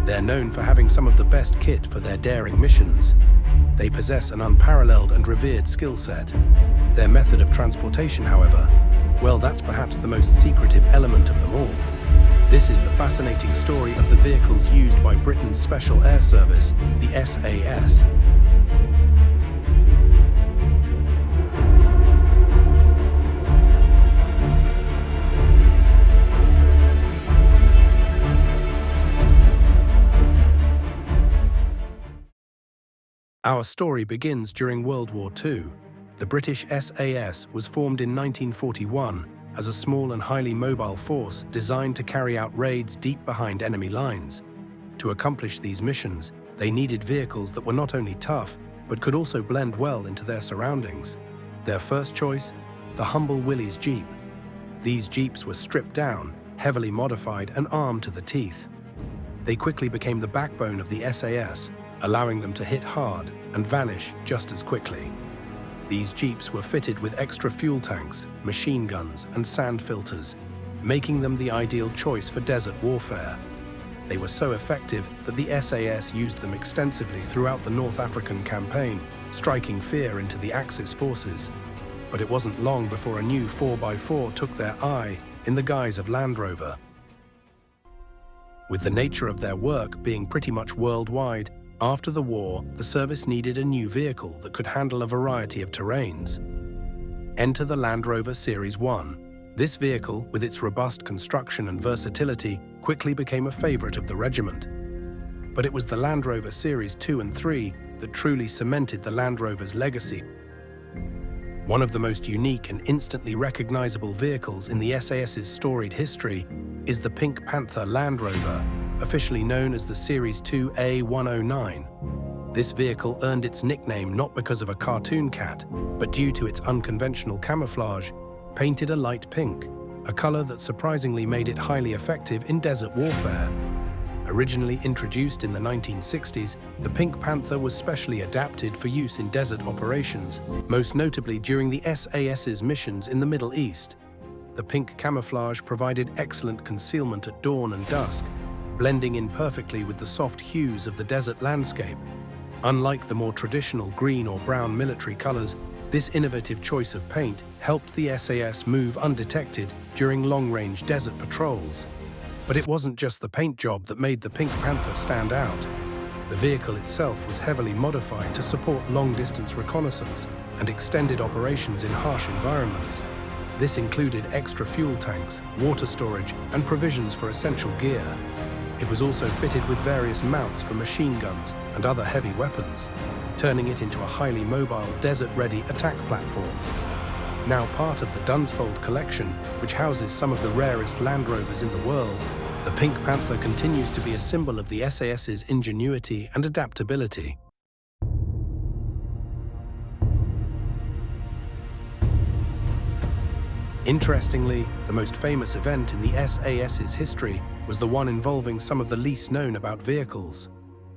They're known for having some of the best kit for their daring missions. They possess an unparalleled and revered skill set. Their method of transportation, however, well, that's perhaps the most secretive element of them all. This is the fascinating story of the vehicles used by Britain's Special Air Service, the SAS. Our story begins during World War II. The British SAS was formed in 1941 as a small and highly mobile force designed to carry out raids deep behind enemy lines. To accomplish these missions, they needed vehicles that were not only tough, but could also blend well into their surroundings. Their first choice? The humble Willys Jeep. These Jeeps were stripped down, heavily modified and armed to the teeth. They quickly became the backbone of the SAS, allowing them to hit hard and vanish just as quickly. These Jeeps were fitted with extra fuel tanks, machine guns, and sand filters, making them the ideal choice for desert warfare. They were so effective that the SAS used them extensively throughout the North African campaign, striking fear into the Axis forces. But it wasn't long before a new 4x4 took their eye in the guise of Land Rover. With the nature of their work being pretty much worldwide, after the war, the service needed a new vehicle that could handle a variety of terrains. Enter the Land Rover Series 1. This vehicle, with its robust construction and versatility, quickly became a favorite of the regiment. But it was the Land Rover Series 2 and 3 that truly cemented the Land Rover's legacy. One of the most unique and instantly recognizable vehicles in the SAS's storied history is the Pink Panther Land Rover, officially known as the Series 2 A109. This vehicle earned its nickname not because of a cartoon cat, but due to its unconventional camouflage, painted a light pink, a color that surprisingly made it highly effective in desert warfare. Originally introduced in the 1960s, the Pink Panther was specially adapted for use in desert operations, most notably during the SAS's missions in the Middle East. The pink camouflage provided excellent concealment at dawn and dusk, blending in perfectly with the soft hues of the desert landscape. Unlike the more traditional green or brown military colors, this innovative choice of paint helped the SAS move undetected during long-range desert patrols. But it wasn't just the paint job that made the Pink Panther stand out. The vehicle itself was heavily modified to support long-distance reconnaissance and extended operations in harsh environments. This included extra fuel tanks, water storage, and provisions for essential gear. It was also fitted with various mounts for machine guns and other heavy weapons, turning it into a highly mobile, desert-ready attack platform. Now part of the Dunsfold collection, which houses some of the rarest Land Rovers in the world, the Pink Panther continues to be a symbol of the SAS's ingenuity and adaptability. Interestingly, the most famous event in the SAS's history was the one involving some of the least known about vehicles.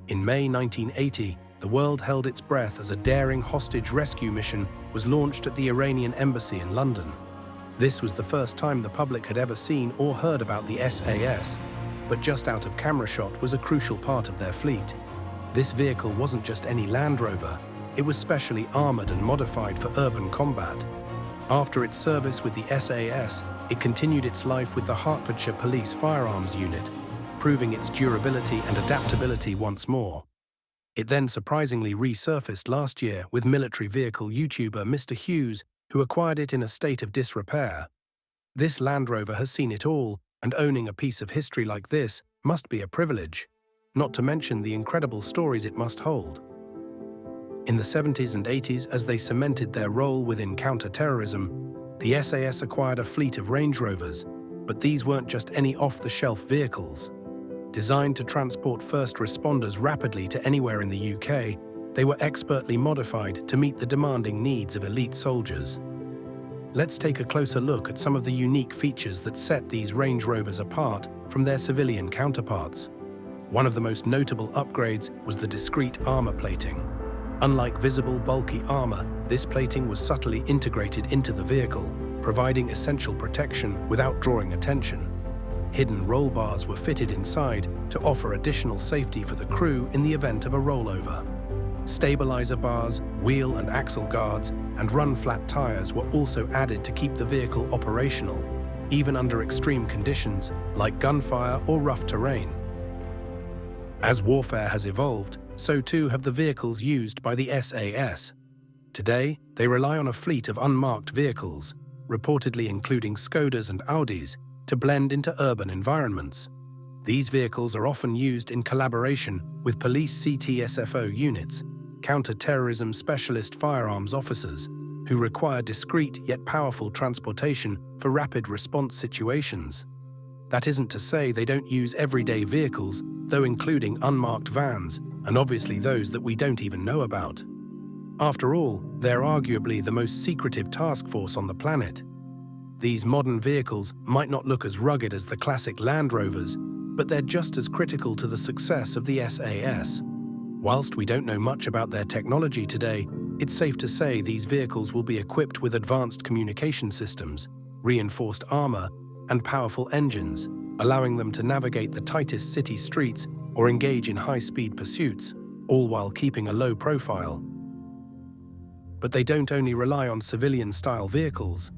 In May 1980, the world held its breath as a daring hostage rescue mission was launched at the Iranian embassy in London. This was the first time the public had ever seen or heard about the SAS, but just out of camera shot was a crucial part of their fleet. This vehicle wasn't just any Land Rover, it was specially armored and modified for urban combat. After its service with the SAS, it continued its life with the Hertfordshire Police Firearms Unit, proving its durability and adaptability once more. It then surprisingly resurfaced last year with military vehicle YouTuber Mr. Hughes, who acquired it in a state of disrepair. This Land Rover has seen it all, and owning a piece of history like this must be a privilege, not to mention the incredible stories it must hold. In the 70s and 80s, as they cemented their role within counter-terrorism, the SAS acquired a fleet of Range Rovers, but these weren't just any off-the-shelf vehicles. Designed to transport first responders rapidly to anywhere in the UK, they were expertly modified to meet the demanding needs of elite soldiers. Let's take a closer look at some of the unique features that set these Range Rovers apart from their civilian counterparts. One of the most notable upgrades was the discrete armor plating. Unlike visible, bulky armor, this plating was subtly integrated into the vehicle, providing essential protection without drawing attention. Hidden roll bars were fitted inside to offer additional safety for the crew in the event of a rollover. Stabilizer bars, wheel and axle guards, and run-flat tires were also added to keep the vehicle operational, even under extreme conditions like gunfire or rough terrain. As warfare has evolved, so too have the vehicles used by the SAS. Today, they rely on a fleet of unmarked vehicles, reportedly including Skodas and Audis, to blend into urban environments. These vehicles are often used in collaboration with police CTSFO units, counter-terrorism specialist firearms officers, who require discreet yet powerful transportation for rapid response situations. That isn't to say they don't use everyday vehicles, though including unmarked vans, and obviously those that we don't even know about. After all, they're arguably the most secretive task force on the planet. These modern vehicles might not look as rugged as the classic Land Rovers, but they're just as critical to the success of the SAS. Whilst we don't know much about their technology today, it's safe to say these vehicles will be equipped with advanced communication systems, reinforced armor, and powerful engines, allowing them to navigate the tightest city streets or engage in high-speed pursuits, all while keeping a low profile. But they don't only rely on civilian-style vehicles.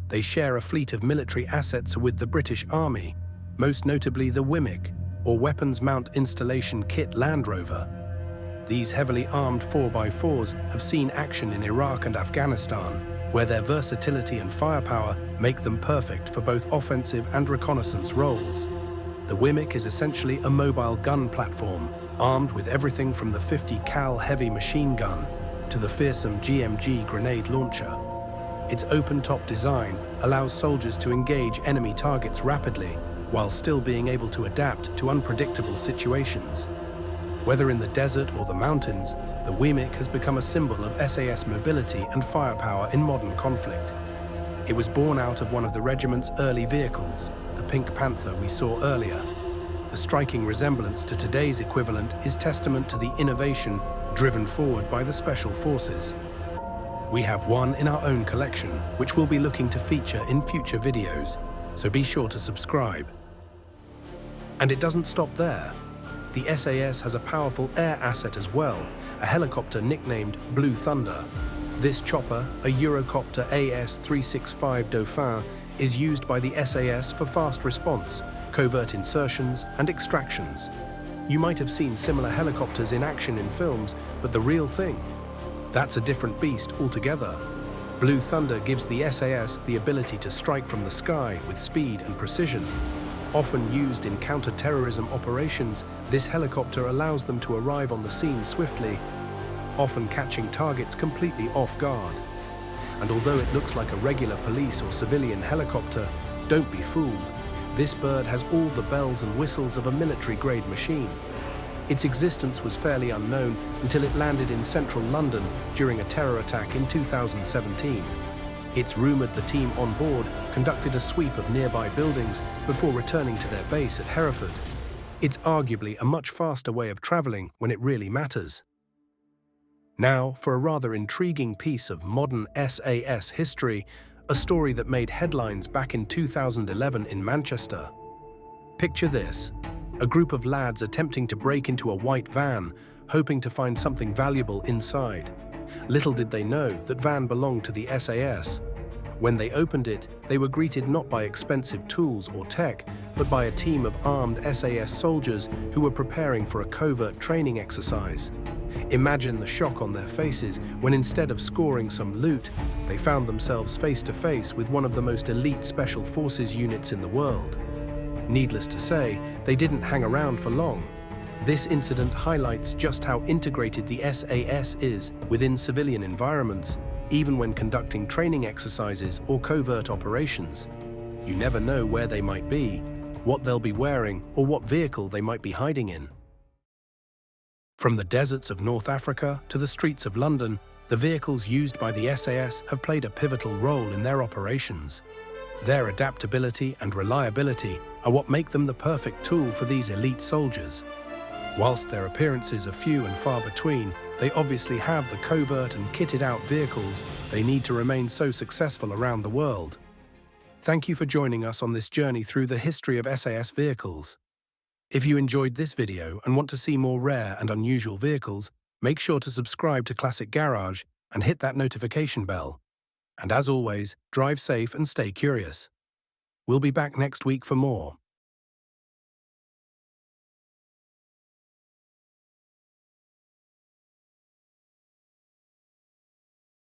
They share a fleet of military assets with the British Army, most notably the WMIC, or Weapons Mount Installation Kit Land Rover. These heavily armed 4x4s have seen action in Iraq and Afghanistan, where their versatility and firepower make them perfect for both offensive and reconnaissance roles. The WMIC is essentially a mobile gun platform, armed with everything from the 50 cal heavy machine gun to the fearsome GMG grenade launcher. Its open-top design allows soldiers to engage enemy targets rapidly, while still being able to adapt to unpredictable situations. Whether in the desert or the mountains, the WMIC has become a symbol of SAS mobility and firepower in modern conflict. It was born out of one of the regiment's early vehicles, the Pink Panther we saw earlier. The striking resemblance to today's equivalent is testament to the innovation driven forward by the Special Forces. We have one in our own collection, which we'll be looking to feature in future videos, so be sure to subscribe. And it doesn't stop there. The SAS has a powerful air asset as well, a helicopter nicknamed Blue Thunder. This chopper, a Eurocopter AS-365 Dauphin, is used by the SAS for fast response, covert insertions, and extractions. You might have seen similar helicopters in action in films, but the real thing, that's a different beast altogether. Blue Thunder gives the SAS the ability to strike from the sky with speed and precision. Often used in counter-terrorism operations, this helicopter allows them to arrive on the scene swiftly, often catching targets completely off guard. And although it looks like a regular police or civilian helicopter, don't be fooled. This bird has all the bells and whistles of a military-grade machine. Its existence was fairly unknown until it landed in central London during a terror attack in 2017. It's rumoured the team on board conducted a sweep of nearby buildings before returning to their base at Hereford. It's arguably a much faster way of travelling when it really matters. Now, for a rather intriguing piece of modern SAS history, a story that made headlines back in 2011 in Manchester. Picture this. A group of lads attempting to break into a white van, hoping to find something valuable inside. Little did they know that van belonged to the SAS. When they opened it, they were greeted not by expensive tools or tech, but by a team of armed SAS soldiers who were preparing for a covert training exercise. Imagine the shock on their faces when instead of scoring some loot, they found themselves face to face with one of the most elite special forces units in the world. Needless to say, they didn't hang around for long. This incident highlights just how integrated the SAS is within civilian environments, even when conducting training exercises or covert operations. You never know where they might be, what they'll be wearing, or what vehicle they might be hiding in. From the deserts of North Africa to the streets of London, the vehicles used by the SAS have played a pivotal role in their operations. Their adaptability and reliability are what make them the perfect tool for these elite soldiers. Whilst their appearances are few and far between, they obviously have the covert and kitted-out vehicles they need to remain so successful around the world. Thank you for joining us on this journey through the history of SAS vehicles. If you enjoyed this video and want to see more rare and unusual vehicles, make sure to subscribe to Classic Garage and hit that notification bell. And as always, drive safe and stay curious. We'll be back next week for more.